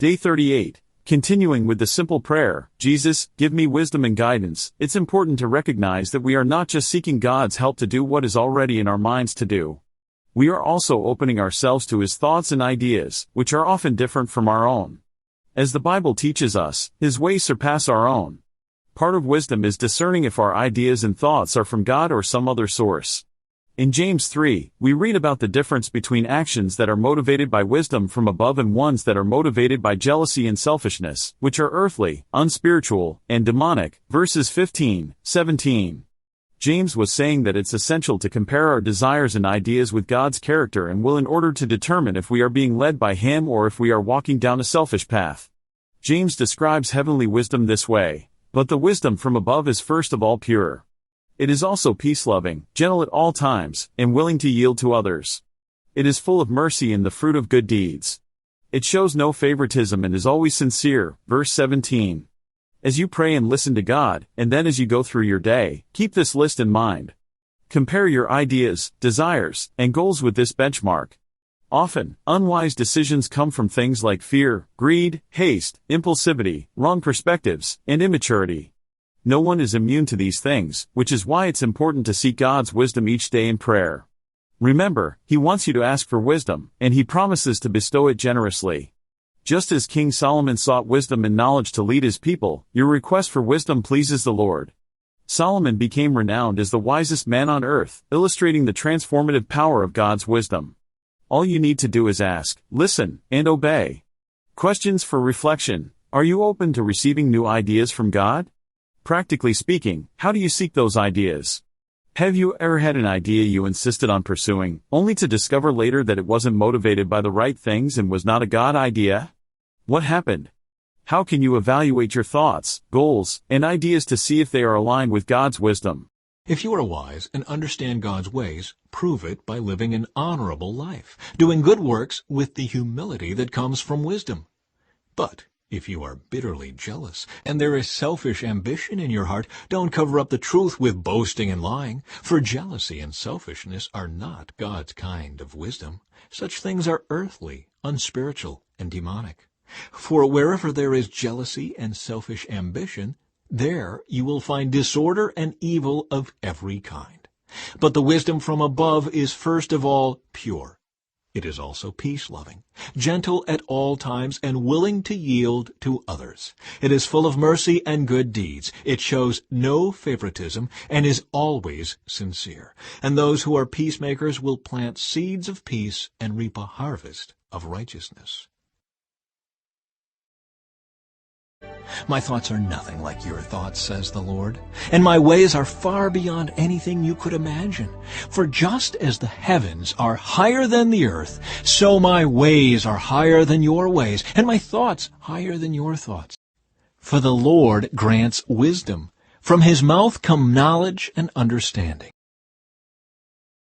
Day 38. Continuing with the simple prayer, Jesus, give me wisdom and guidance. It's important to recognize that we are not just seeking God's help to do what is already in our minds to do. We are also opening ourselves to His thoughts and ideas, which are often different from our own. As the Bible teaches us, His ways surpass our own. Part of wisdom is discerning if our ideas and thoughts are from God or some other source. In James 3, we read about the difference between actions that are motivated by wisdom from above and ones that are motivated by jealousy and selfishness, which are earthly, unspiritual, and demonic. Verses 15, 17. James was saying that it's essential to compare our desires and ideas with God's character and will in order to determine if we are being led by Him or if we are walking down a selfish path. James describes heavenly wisdom this way, but the wisdom from above is first of all pure. It is also peace-loving, gentle at all times, and willing to yield to others. It is full of mercy and the fruit of good deeds. It shows no favoritism and is always sincere. Verse 17. As you pray and listen to God, and then as you go through your day, keep this list in mind. Compare your ideas, desires, and goals with this benchmark. Often, unwise decisions come from things like fear, greed, haste, impulsivity, wrong perspectives, and immaturity. No one is immune to these things, which is why it's important to seek God's wisdom each day in prayer. Remember, He wants you to ask for wisdom, and He promises to bestow it generously. Just as King Solomon sought wisdom and knowledge to lead his people, your request for wisdom pleases the Lord. Solomon became renowned as the wisest man on earth, illustrating the transformative power of God's wisdom. All you need to do is ask, listen, and obey. Questions for reflection. Are you open to receiving new ideas from God? Practically speaking, how do you seek those ideas? Have you ever had an idea you insisted on pursuing, only to discover later that it wasn't motivated by the right things and was not a God idea? What happened? How can you evaluate your thoughts, goals, and ideas to see if they are aligned with God's wisdom? If you are wise and understand God's ways, prove it by living an honorable life, doing good works with the humility that comes from wisdom. But if you are bitterly jealous, and there is selfish ambition in your heart, don't cover up the truth with boasting and lying, for jealousy and selfishness are not God's kind of wisdom. Such things are earthly, unspiritual, and demonic. For wherever there is jealousy and selfish ambition, there you will find disorder and evil of every kind. But the wisdom from above is first of all pure. It is also peace-loving, gentle at all times, and willing to yield to others. It is full of mercy and good deeds. It shows no favoritism and is always sincere. And those who are peacemakers will plant seeds of peace and reap a harvest of righteousness. My thoughts are nothing like your thoughts, says the Lord, and my ways are far beyond anything you could imagine. For just as the heavens are higher than the earth, so my ways are higher than your ways, and my thoughts higher than your thoughts. For the Lord grants wisdom. From His mouth come knowledge and understanding.